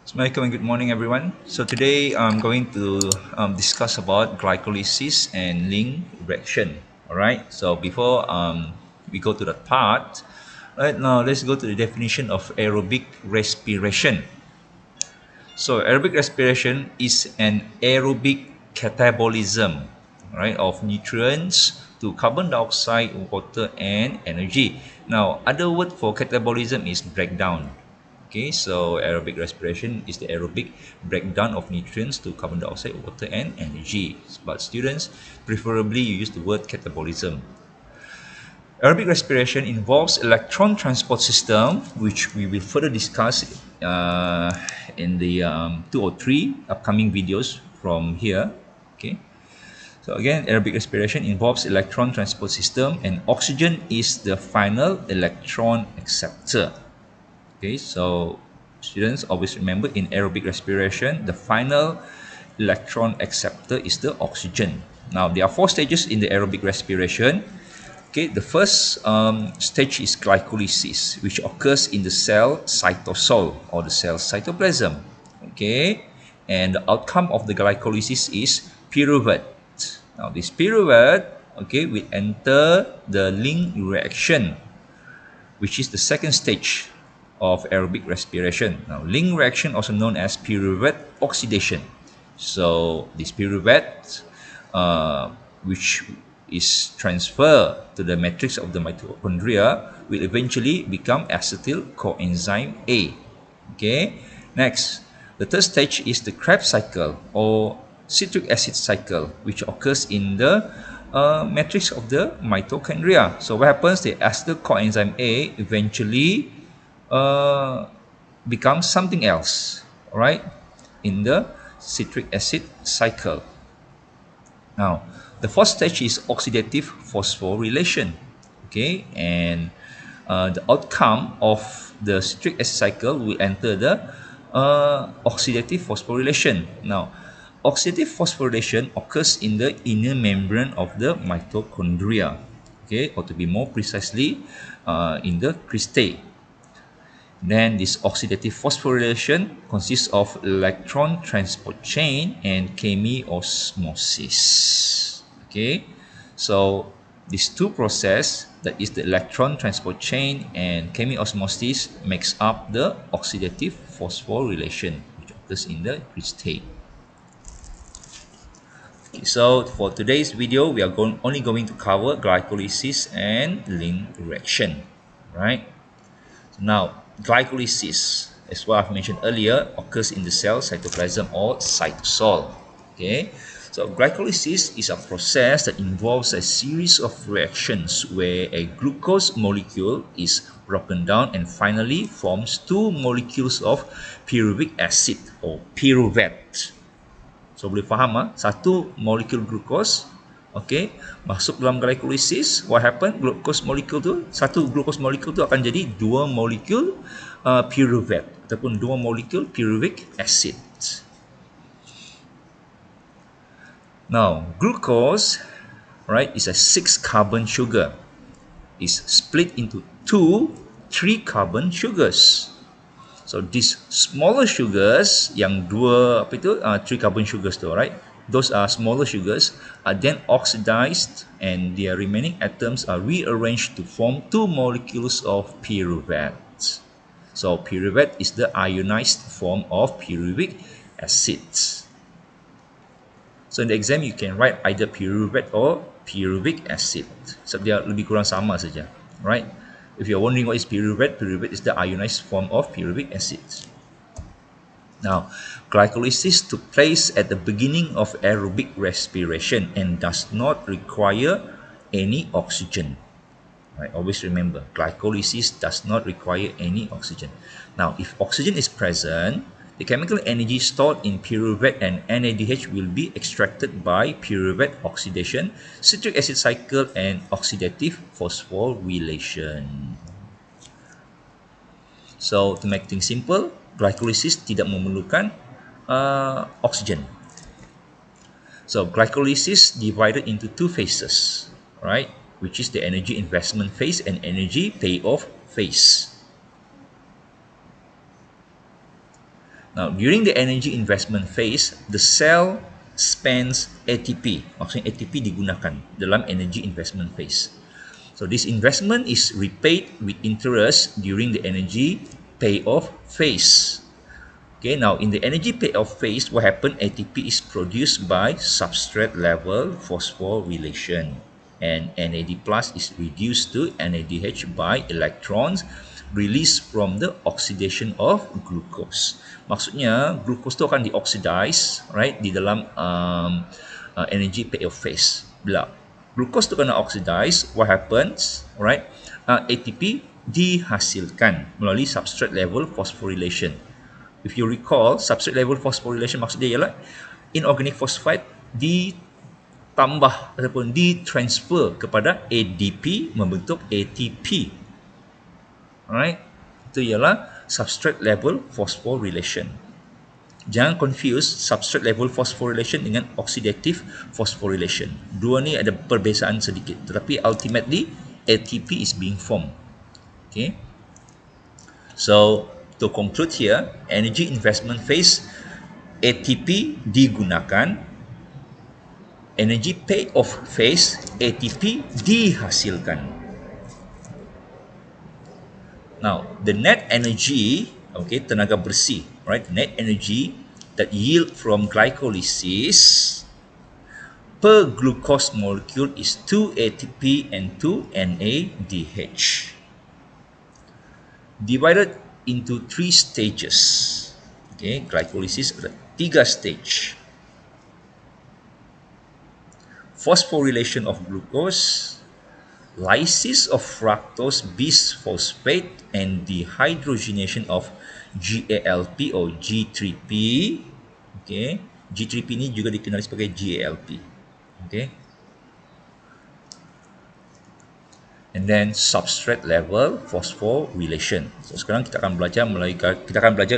Assalamualaikum and good morning, everyone. So today I'm going to discuss about glycolysis and link reaction. All right. So before we go to that part, right now let's go to the definition of aerobic respiration. So aerobic respiration is an aerobic catabolism, right, of nutrients to carbon dioxide, water, and energy. Now, other word for catabolism is breakdown. Okay, so aerobic respiration is the aerobic breakdown of nutrients to carbon dioxide, water, and energy. But students, preferably you use the word catabolism. Aerobic respiration involves electron transport system, which we will further discuss in the 2 or 3 upcoming videos from here. Okay. So again, aerobic respiration involves electron transport system, and oxygen is the final electron acceptor. Okay, so students always remember in aerobic respiration, the final electron acceptor is the oxygen. Now, there are 4 stages in the aerobic respiration. Okay, the first stage is glycolysis, which occurs in the cell cytosol or the cell cytoplasm. Okay, and the outcome of the glycolysis is pyruvate. Now, this pyruvate, okay, will enter the link reaction, which is the second stage of aerobic respiration. Now, link reaction, also known as pyruvate oxidation. So, this pyruvate, which is transferred to the matrix of the mitochondria, will eventually become acetyl coenzyme A. Okay. Next, the third stage is the Krebs cycle or citric acid cycle, which occurs in the matrix of the mitochondria. So what happens? The acetyl coenzyme A eventually becomes something else, all right, in the citric acid cycle. Now, the fourth stage is oxidative phosphorylation. Okay, and the outcome of the citric acid cycle will enter the oxidative phosphorylation. Now, oxidative phosphorylation occurs in the inner membrane of the mitochondria. Okay, or to be more precisely, in the cristae. Then this oxidative phosphorylation consists of electron transport chain and chemiosmosis. Okay, so these two processes, that is the electron transport chain and chemiosmosis, makes up the oxidative phosphorylation, which occurs in the cristae. Okay, so for today's video, we are only going to cover glycolysis and link reaction, right? Now, glycolysis, as what I've mentioned earlier, occurs in the cell cytoplasm or cytosol. Okay, so glycolysis is a process that involves a series of reactions where a glucose molecule is broken down and finally forms 2 molecules of pyruvic acid or pyruvate. So boleh faham satu molekul glucose, okay, masuk dalam glycolysis, what happen? Satu glucose molecule tu akan jadi 2 molekul pyruvate ataupun 2 molekul pyruvic acid. Now, glucose, right, is a 6 carbon sugar. Is split into 2 3 carbon sugars. So these smaller sugars, yang 3 carbon sugars tu, right? Those are smaller sugars are then oxidized and their remaining atoms are rearranged to form 2 molecules of pyruvate. So pyruvate is the ionized form of pyruvic acid. So in the exam you can write either pyruvate or pyruvic acid. So dia lebih kurang sama saja, right? If you're wondering what is pyruvate, pyruvate is the ionized form of pyruvic acid. Now, glycolysis took place at the beginning of aerobic respiration and does not require any oxygen. Right? Always remember, glycolysis does not require any oxygen. Now, if oxygen is present, the chemical energy stored in pyruvate and NADH will be extracted by pyruvate oxidation, citric acid cycle, and oxidative phosphorylation. So, to make things simple, glycolysis tidak memerlukan oxygen. So, glycolysis divided into 2 phases, right? Which is the energy investment phase and energy payoff phase. Now, during the energy investment phase, the cell spends ATP. Maksudnya ATP digunakan dalam energy investment phase. So this investment is repaid with interest during the energy payoff phase. Okay, now in the energy payoff phase, what happened? ATP is produced by substrate level phosphorylation, and NAD plus is reduced to NADH by electrons released from the oxidation of glucose. Maksudnya glucose tu akan dioxidize, right, di dalam energy payoff phase. Bila glucose tu kena oxidize, what happens? Right, ATP dihasilkan melalui substrate level phosphorylation. If you recall, substrate level phosphorylation maksud dia ialah inorganic phosphate ditambah ataupun ditransfer kepada ADP membentuk ATP. Alright, itu ialah substrate level phosphorylation. Jangan confuse substrate level phosphorylation dengan oxidative phosphorylation. Dua ni ada perbezaan sedikit, tetapi ultimately ATP is being formed. Okay. So to conclude here, energy investment phase, ATP digunakan. Energy payoff phase, ATP dihasilkan. Now, the net energy, okay, tenaga bersih, right? Net energy that yield from glycolysis per glucose molecule is 2 ATP and 2 NADH. Divided into 3 stages. Okay, glycolysis ada 3 stage. Phosphorylation of glucose, lysis of fructose bisphosphate, and dehydrogenation of GALP or G3P. Okay, G3P ni juga dikenali sebagai GALP. Okay. And then substrate level phosphorylation. So sekarang kita akan belajar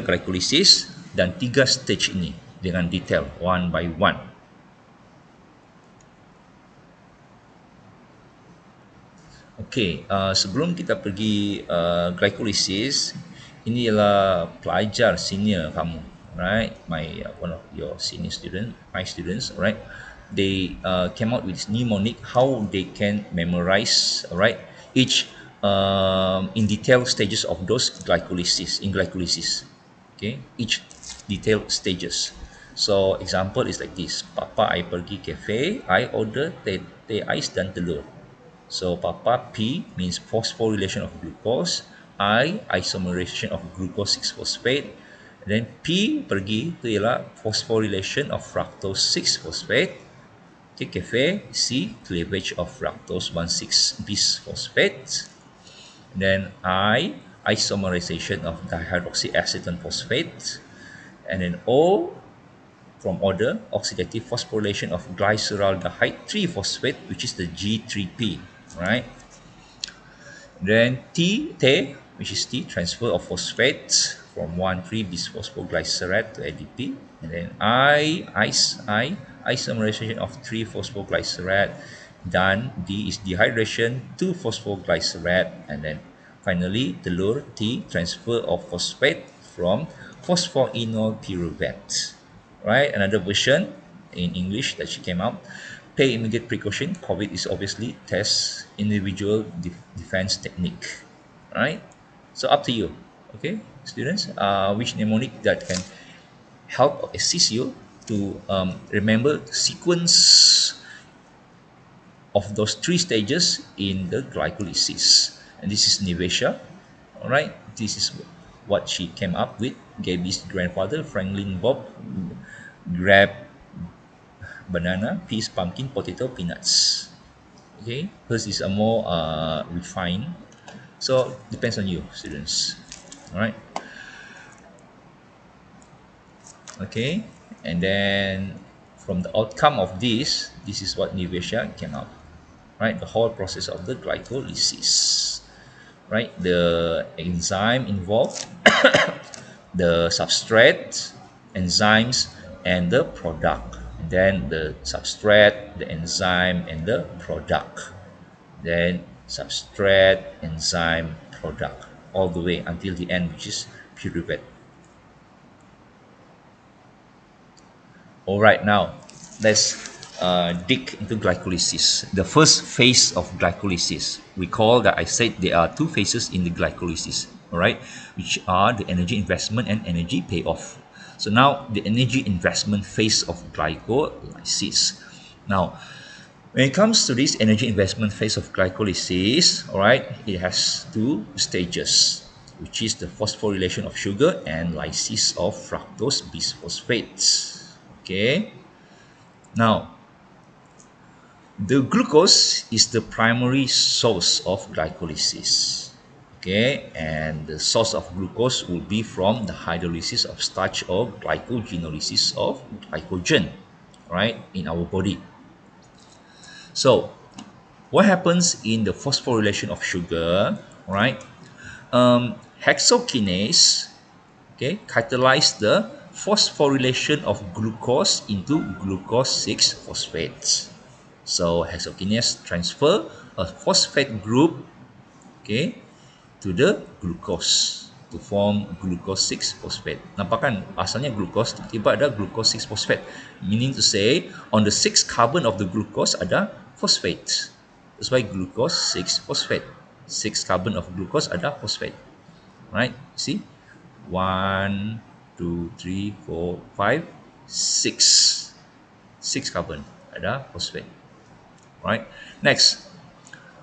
glycolysis dan 3 stage ini dengan detail one by one. Okay, sebelum kita pergi glycolysis, ini ialah pelajar senior kamu, right? One of your senior student, my students, right? They came out with this mnemonic how they can memorize, right, each in detail stages of those glycolysis in glycolysis. Okay, each detailed stages. So example is like this: Papa, I pergi cafe, I order teh ais dan telur. So Papa, P means phosphorylation of glucose, I isomerization of glucose 6-phosphate, then P pergi itu ialah phosphorylation of fructose 6-phosphate. Okay, cafe, C cleavage of fructose 1,6-bisphosphate. Then I isomerization of dihydroxyacetone phosphate. And then O from order oxidative phosphorylation of glyceraldehyde 3-phosphate, which is the G3P, right? Then T, which is T, transfer of phosphates from 1,3-bisphosphoglycerate to ADP. And then I isomerization of 3-phosphoglycerate. Dan D is dehydration 2-phosphoglycerate. And then finally telur, T, transfer of phosphate from phosphoenol pyruvate. Right, another version in English that she came out. Pay immediate precaution. COVID is obviously test individual defense technique. Right, so up to you. Okay, students, which mnemonic that can help or assist you to remember the sequence of those 3 stages in the glycolysis. And this is Nivesha. All right, this is what she came up with. Gabby's grandfather, Franklin Bob, grabbed banana, peas, pumpkin, potato, peanuts. Okay, hers is a more refined. So depends on you, students. All right. Okay, and then from the outcome of this is what Nivesha came out. Right, the whole process of the glycolysis. Right, the enzyme involved, the substrate, enzymes, and the product. And then the substrate, the enzyme, and the product. Then substrate, enzyme, product, all the way until the end, which is pyruvate. All right, now let's dig into glycolysis. The first phase of glycolysis. Recall that I said there are two phases in the glycolysis, all right, which are the energy investment and energy payoff. So now the energy investment phase of glycolysis. Now, when it comes to this energy investment phase of glycolysis, all right, it has two stages, which is the phosphorylation of sugar and lysis of fructose bisphosphates. Okay. Now, the glucose is the primary source of glycolysis. Okay, and the source of glucose will be from the hydrolysis of starch or glycogenolysis of glycogen, right, in our body. So, what happens in the phosphorylation of sugar, right? Hexokinase, okay, catalyze the phosphorylation of glucose into glucose 6 phosphates. So hexokinase transfer a phosphate group, okay, to the glucose to form glucose 6 phosphate. Nampak kan asalnya glucose, tiba ada glucose 6 phosphate. Meaning to say on the 6 carbon of the glucose ada phosphate. That's why glucose 6 phosphate. 6 carbon of glucose ada phosphate. Right? See? 1, 2, 3, 4, 5, 6. 6 carbon ada phosphate. Right? Next,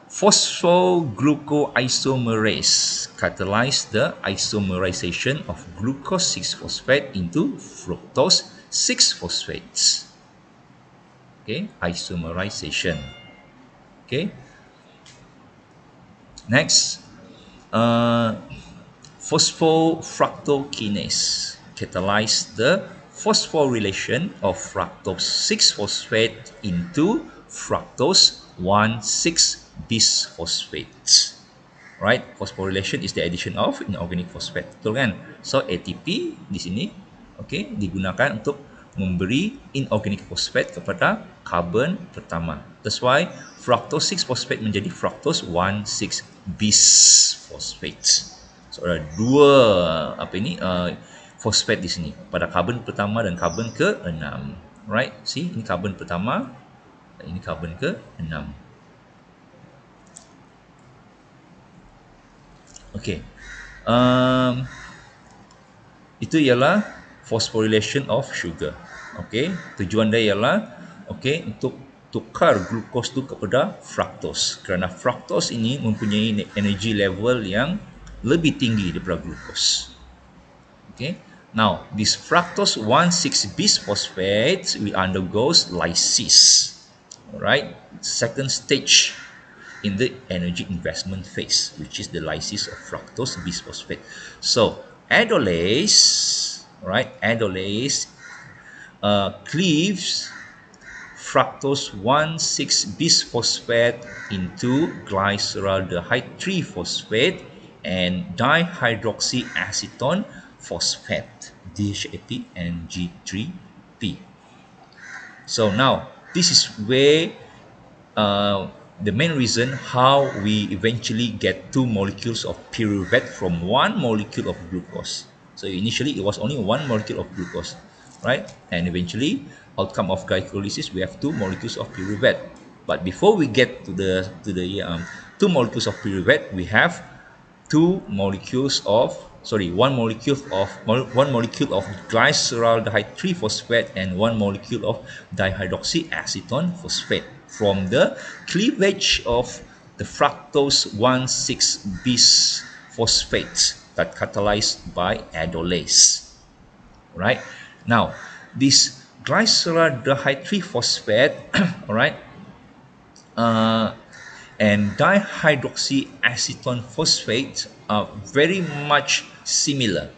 phosphoglucoisomerase catalyze the isomerization of glucose 6-phosphate into fructose 6-phosphates. Okay, isomerization. Okay. Next, phosphofructokinase catalyze the phosphorylation of fructose 6-phosphate into fructose 1,6-bisphosphates. Right? Phosphorylation is the addition of inorganic phosphate. Betul kan? So ATP di sini okay, digunakan untuk memberi inorganic phosphate kepada karbon pertama. That's why fructose 6-phosphate menjadi fructose 1,6-bisphosphates. So ada dua fosfat di sini pada karbon pertama dan karbon ke-6. Right? See, ini karbon pertama dan ini karbon ke-6. Okay. Itu ialah phosphorylation of sugar. Okay. Tujuan dia ialah okay, untuk tukar glukos tu kepada fructose. Kerana fructose ini mempunyai energy level yang lebih tinggi daripada glukos. Okay. Now, this fructose 1,6-bisphosphates will undergoes lysis. Alright. Second stage in the energy investment phase, which is the lysis of fructose bisphosphate. So, aldolase, right? Aldolase cleaves fructose 1,6-bisphosphate into glyceraldehyde 3-phosphate and dihydroxyacetone phosphate, DHAP and G3P. So now, this is where the main reason how we eventually get two molecules of pyruvate from one molecule of glucose. So initially it was only one molecule of glucose, right? And eventually, outcome of glycolysis, we have two molecules of pyruvate. But before we get to the two molecules of pyruvate, we have one molecule of glyceraldehyde 3-phosphate and one molecule of dihydroxyacetone phosphate from the cleavage of the fructose 1,6-bisphosphates that catalyzed by aldolase. Right? Now, this glyceraldehyde 3-phosphate, all right, and dihydroxyacetone phosphate are very much similar.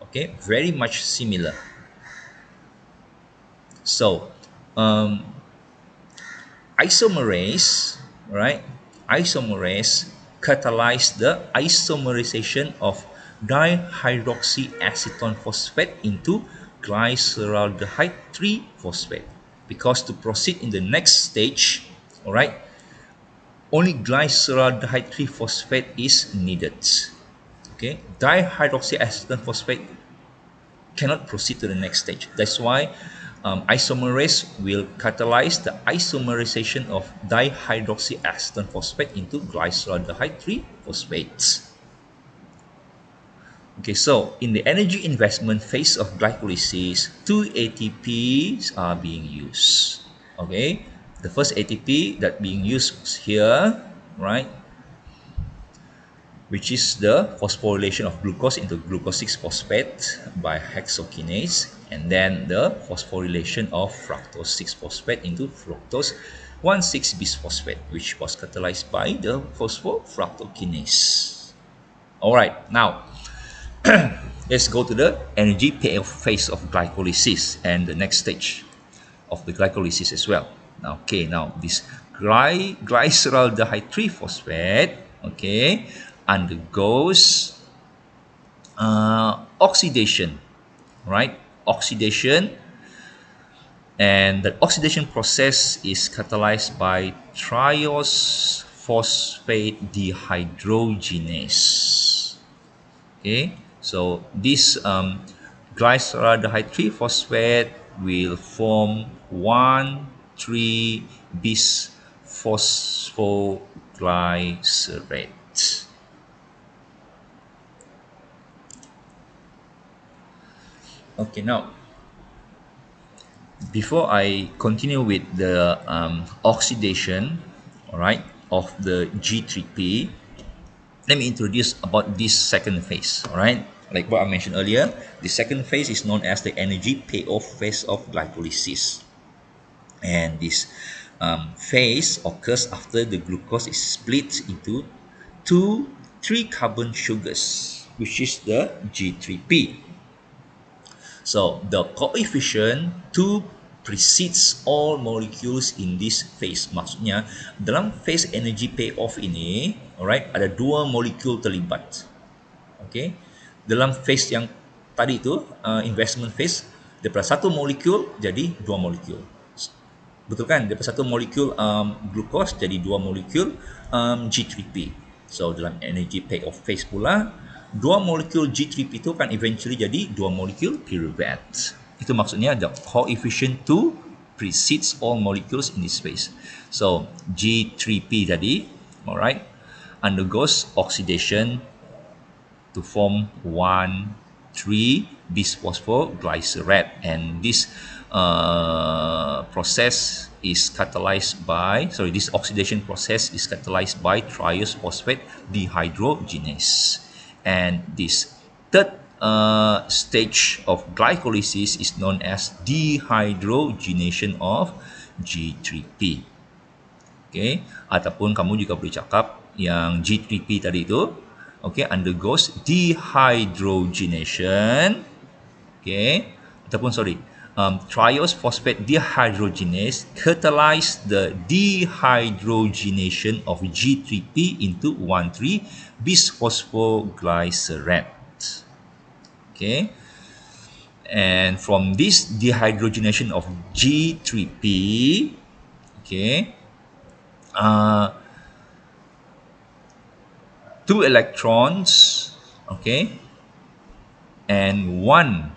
Okay, very much similar. So, isomerase, right? Isomerase catalyze the isomerization of dihydroxyacetone phosphate into glyceraldehyde 3-phosphate. Because to proceed in the next stage, all right, only glyceraldehyde 3-phosphate is needed. Okay, dihydroxyacetone phosphate cannot proceed to the next stage. That's why isomerase will catalyze the isomerization of dihydroxyacetone phosphate into glyceraldehyde 3 phosphates. Okay, so in the energy investment phase of glycolysis, two ATPs are being used. Okay, the first ATP that being used here, right, which is the phosphorylation of glucose into glucose 6 phosphate by hexokinase, and then the phosphorylation of fructose 6 phosphate into fructose 1,6 bisphosphate, which was catalyzed by the phosphofructokinase. All right, now let's go to the energy payoff phase of glycolysis and the next stage of the glycolysis as well. Now, okay, now this glyceraldehyde 3 phosphate, okay, undergoes oxidation, right? Oxidation, and the oxidation process is catalyzed by triose phosphate dehydrogenase. Okay, so this glyceraldehyde 3 phosphate will form 1,3 bisphosphoglycerate. Okay, now before I continue with the oxidation, all right, of the G3P, let me introduce about this second phase. All right, like what I mentioned earlier, the second phase is known as the energy payoff phase of glycolysis, and this phase occurs after the glucose is split into two 3-carbon sugars, which is the G3P. So the coefficient 2 precedes all molecules in this phase. Maksudnya dalam phase energy payoff ini, alright, ada dua molekul terlibat. Okay, dalam phase yang tadi itu investment phase, daripada satu molekul jadi dua molekul. Betul kan? Daripada satu molekul glucose jadi dua molekul G3P. So dalam energy payoff phase pula, dua molekul G3P itu kan eventually jadi dua molekul pyruvate. Itu maksudnya the coefficient 2 precedes all molecules in this phase. So G3P tadi, alright, undergoes oxidation to form 1,3 bisphosphoglycerate, and this process is catalyzed by, this oxidation process is catalyzed by triose phosphate dehydrogenase. And this third stage of glycolysis is known as dehydrogenation of G3P. Okay, ataupun kamu juga boleh cakap yang G3P tadi itu, okay, undergoes dehydrogenation, okay, ataupun triose phosphate dehydrogenase catalyze the dehydrogenation of G3P into 1,3 bisphosphoglycerate. Okay, and from this dehydrogenation of G3P, okay, two electrons, okay, and one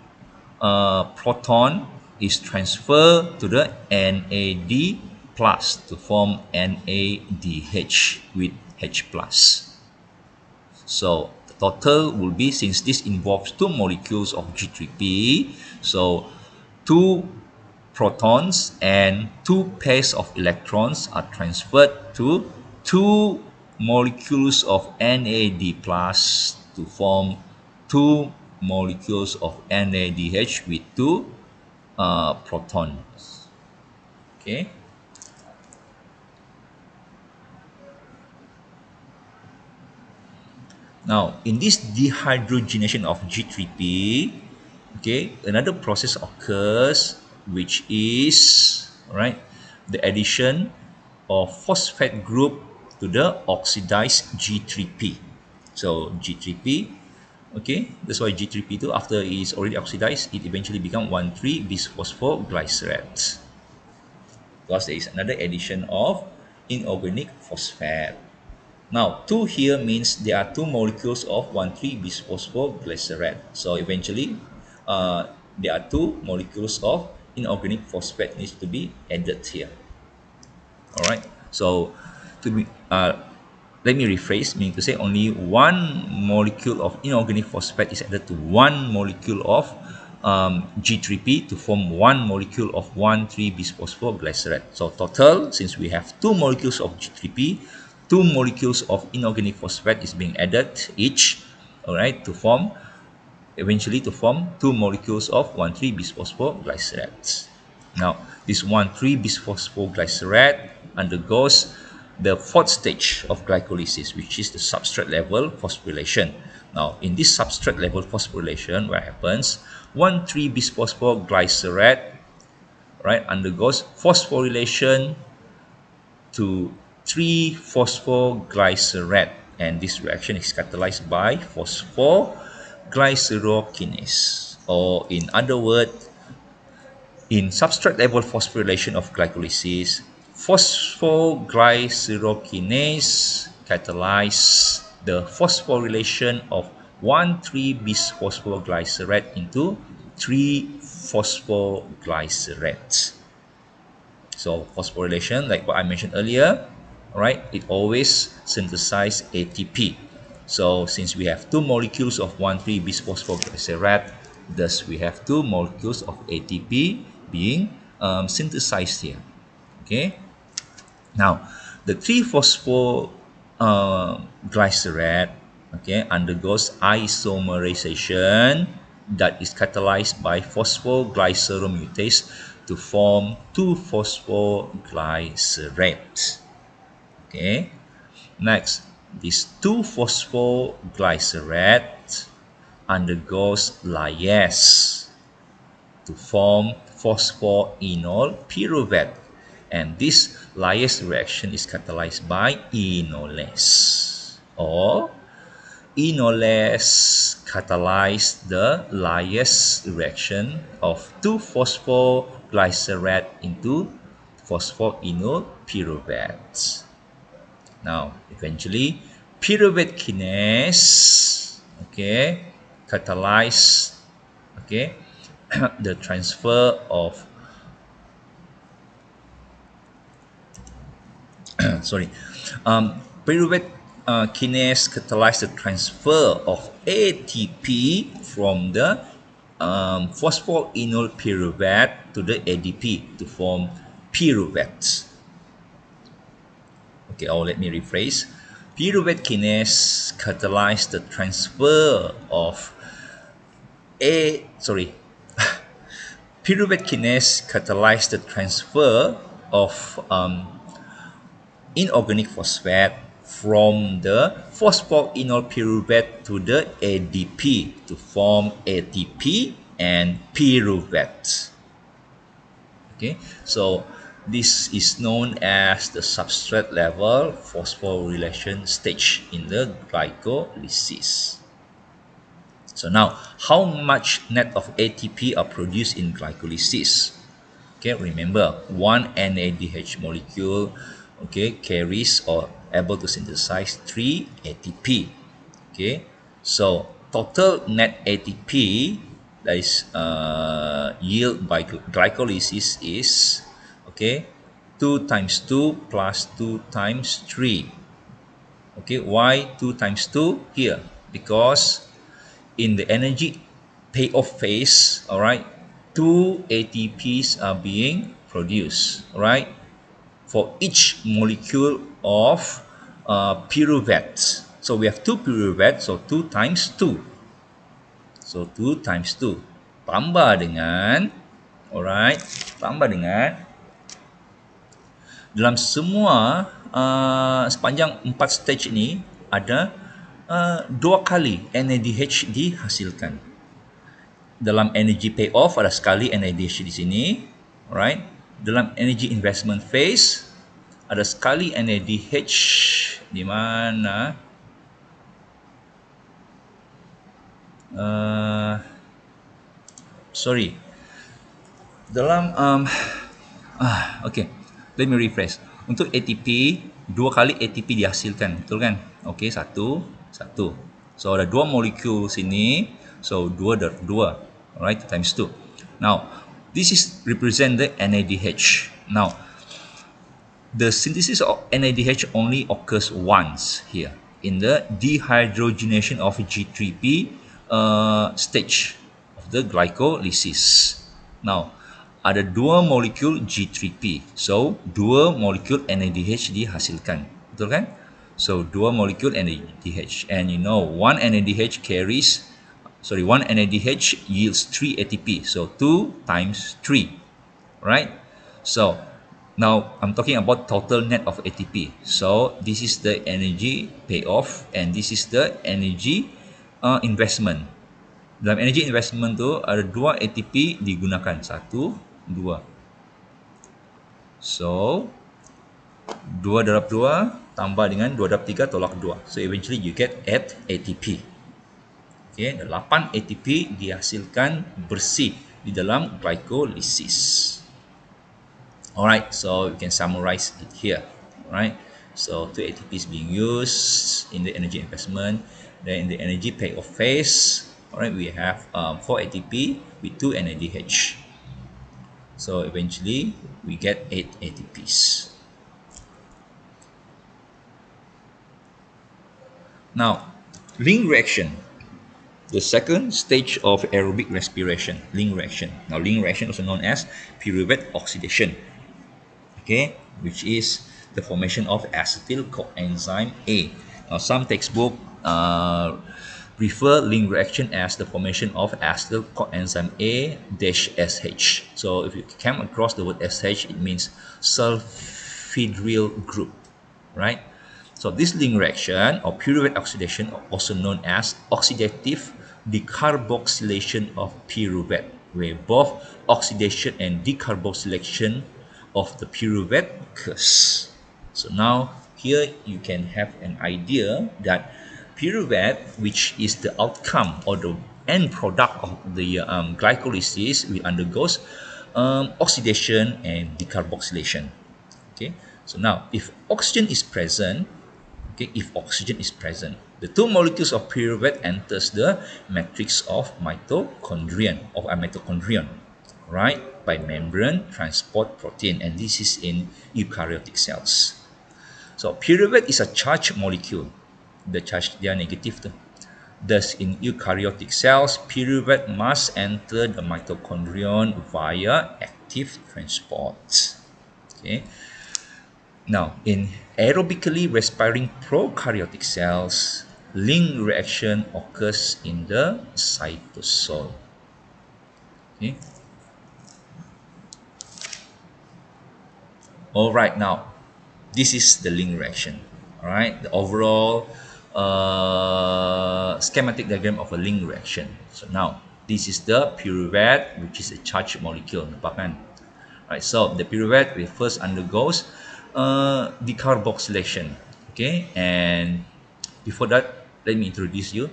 proton is transferred to the NAD plus to form NADH with H plus. So the total will be, since this involves two molecules of G3P, so two protons and two pairs of electrons are transferred to two molecules of NAD plus to form two molecules of NADH with two protons. Okay. Now, in this dehydrogenation of G3P, okay, another process occurs, which is, right, the addition of phosphate group to the oxidized G3P. So G3P, okay, that's why G3P2, after it is already oxidized, it eventually becomes 1,3 bisphosphoglycerate, because there is another addition of inorganic phosphate. Now, 2 here means there are two molecules of 1,3 bisphosphoglycerate. So eventually, there are two molecules of inorganic phosphate needs to be added here. All right. So to be let me rephrase, meaning to say only one molecule of inorganic phosphate is added to one molecule of G3P to form one molecule of 1,3-bisphosphoglycerate. So total, since we have two molecules of G3P, two molecules of inorganic phosphate is being added each, all right, to form eventually to form two molecules of 1,3-bisphosphoglycerate. Now, this 1,3-bisphosphoglycerate undergoes the fourth stage of glycolysis, which is the substrate level phosphorylation. Now, in this substrate level phosphorylation, what happens? 1,3-bisphosphoglycerate, right, undergoes phosphorylation to 3-phosphoglycerate, and this reaction is catalyzed by phosphoglycerokinase, or in other words, in substrate level phosphorylation of glycolysis, phosphoglycerokinase catalyze the phosphorylation of 1,3-bisphosphoglycerate into 3-phosphoglycerate. So phosphorylation, like what I mentioned earlier, right, it always synthesizes ATP. So since we have two molecules of 1,3-bisphosphoglycerate, thus we have two molecules of ATP being synthesized here. Okay. Now, the 3-phosphoglycerate, okay, undergoes isomerization that is catalyzed by phosphoglyceromutase to form 2-phosphoglycerate. Okay. Next, this 2-phosphoglycerate undergoes lyase to form phosphoenol pyruvate, and this lyase reaction is catalyzed by enolase, or enolase catalyze the lyase reaction of 2-phosphoglycerate into phosphoenol pyruvate. Now, eventually, pyruvate kinase, okay, catalyze, okay, the transfer of sorry, pyruvate kinase catalyze the transfer of ATP from the phosphoenol pyruvate to the ADP to form pyruvate. Okay, or let me rephrase. Pyruvate kinase catalyze the transfer of pyruvate kinase catalyze the transfer of inorganic phosphate from the phosphoenol pyruvate to the ADP to form ATP and pyruvate. Okay, so this is known as the substrate level phosphorylation stage in the glycolysis. So now, how much net of ATP are produced in glycolysis? Okay, remember, one NADH molecule, okay, carries or able to synthesize 3 ATP. Okay, so total net ATP that is yield by glycolysis is, okay, 2 times 2 plus 2 times 3. Okay, why 2 times 2 here? Because in the energy payoff phase, all right, 2 ATPs are being produced, all right, for each molecule of pyruvate. So we have 2 pyruvate, so 2 times 2. So 2 times 2 tambah dengan, alright, tambah dengan dalam semua sepanjang 4 stage ini ada 2 kali NADH dihasilkan. Dalam energy payoff ada sekali NADH di sini, alright. Dalam energy investment phase ada sekali NADH di mana dalam okay, let me rephrase. Untuk ATP, 2 kali ATP dihasilkan, betul kan? Okay, satu. So ada 2 molekul sini, so 2 alright, times 2. Now, This is represent the NADH. Now, the synthesis of NADH only occurs once here in the dehydrogenation of G3P stage of the glycolysis. Now, ada dua molekul G3P. So, dua molekul NADH dihasilkan. Betul kan? So, dua molekul NADH. And you know, one NADH yields 3 ATP. So, 2 times 3. Right? So, now I'm talking about total net of ATP. So, this is the energy payoff and this is the energy investment. Dalam energy investment tu ada 2 ATP digunakan. 1, 2. So, 2 darab 2 tambah dengan 2 darab 3 tolak 2. So, eventually you get 8 ATP. Okay, 8 ATP dihasilkan bersih di dalam glycolysis. Alright, so we can summarize it here. Alright, so 2 ATP is being used in the energy investment. Then in the energy payoff phase, alright, we have 4 ATP with 2 NADH. So eventually we get 8 ATPs. Now, Ling reaction, the second stage of aerobic respiration, Ling reaction. Now, Ling reaction also known as pyruvate oxidation. Okay, which is the formation of acetyl coenzyme A. Now, some textbook refer Ling reaction as the formation of acetyl coenzyme A dash SH. So, if you come across the word SH, it means sulfhydryl group, right? So, this Ling reaction or pyruvate oxidation, also known as oxidative decarboxylation of pyruvate, where both oxidation and decarboxylation of the pyruvate occurs. So now here you can have an idea that pyruvate, which is the outcome or the end product of the glycolysis, will undergoes oxidation and decarboxylation. Okay, so now if oxygen is present, the two molecules of pyruvate enters the matrix of mitochondrion, right, by membrane transport protein, and this is in eukaryotic cells. So pyruvate is a charged molecule. The charge they are negative too. Thus, in eukaryotic cells, pyruvate must enter the mitochondrion via active transport. Okay. Now, in aerobically respiring prokaryotic cells, Ling reaction occurs in the cytosol. Okay. All right, now this is the Ling reaction. All right, the overall schematic diagram of a Ling reaction. So now this is the pyruvate, which is a charged molecule. Right, so the pyruvate will first undergoes decarboxylation. Okay, and before that, let me introduce you.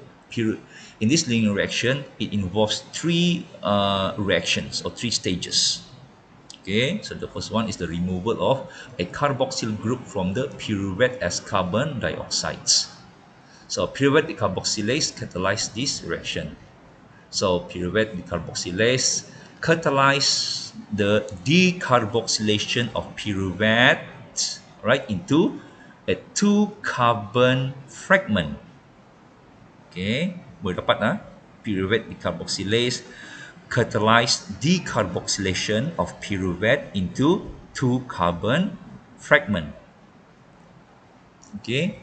In this Ling reaction, it involves three reactions or 3 stages. Okay, so the first one is the removal of a carboxyl group from the pyruvate as carbon dioxide. So pyruvate decarboxylase catalyze this reaction. So pyruvate decarboxylase catalyze the decarboxylation of pyruvate, right, into a 2 carbon fragment. Okay, boleh dapat pyruvate decarboxylase catalyze decarboxylation of pyruvate into 2 carbon fragment. Okay,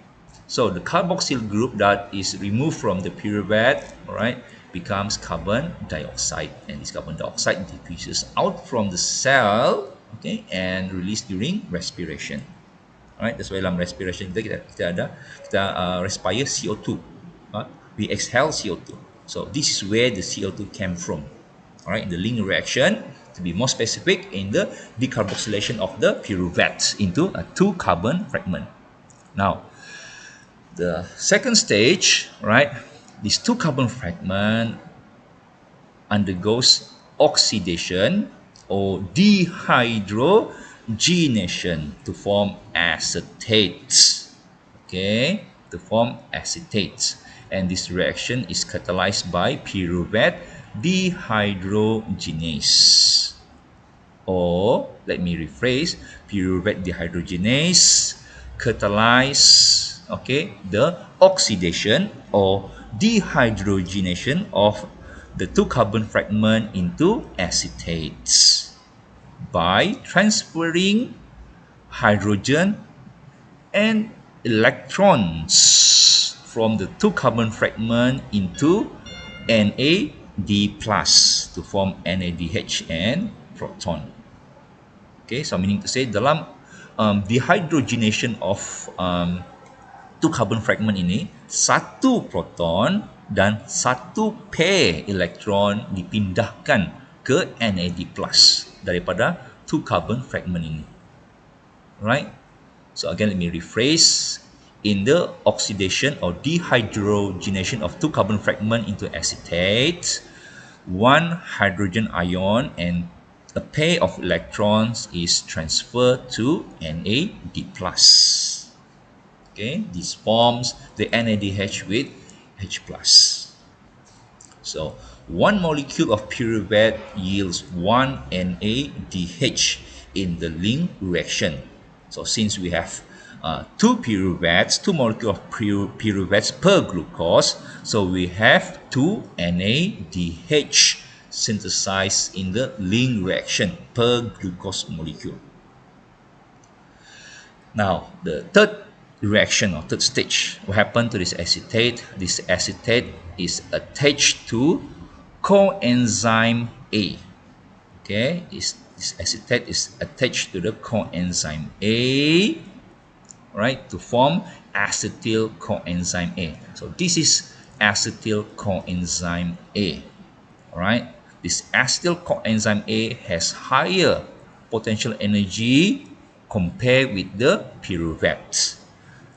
so the carboxyl group that is removed from the pyruvate, all right, becomes carbon dioxide, and this carbon dioxide diffuses out from the cell, okay, and released during respiration. Alright, that's why dalam respiration kita respire CO2. We exhale CO2. So this is where the CO2 came from. Alright, in the Ling reaction, to be more specific, in the decarboxylation of the pyruvate into a 2 carbon fragment. Now, the second stage, right, this 2 carbon fragment undergoes oxidation or dehydrogenation to form acetates. Okay, to form acetates, and this reaction is catalyzed by pyruvate dehydrogenase. or let me rephrase, pyruvate dehydrogenase catalyze, okay, the oxidation or dehydrogenation of the two carbon fragment into acetates by transferring hydrogen and electrons from the two carbon fragment into NAD plus to form NADH and proton. Okay, so meaning to say dalam dehydrogenation of two carbon fragment ini, satu proton dan satu pair elektron dipindahkan ke NAD plus daripada two carbon fragment ini. Right? So again, let me rephrase. In the oxidation or dehydrogenation of two carbon fragment into acetate, one hydrogen ion and a pair of electrons is transferred to NAD+. Okay, this forms the NADH with H+. So one molecule of pyruvate yields one NADH in the link reaction. So since we have two pyruvates, two molecules of pyruvates per glucose, so we have two NADH synthesized in the link reaction per glucose molecule. Now, the third reaction or third stage, what happened to this acetate? This acetate is attached to coenzyme A. Okay, this acetate is attached to the coenzyme A, right, to form acetyl coenzyme A. So this is acetyl coenzyme A. All right, this acetyl coenzyme A has higher potential energy compared with the pyruvate.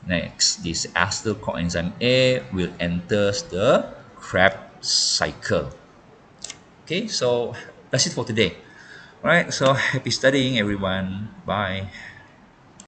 Next, this acetyl coenzyme A will enter the Krebs cycle. Okay, so that's it for today. All right, so happy studying, everyone. Bye.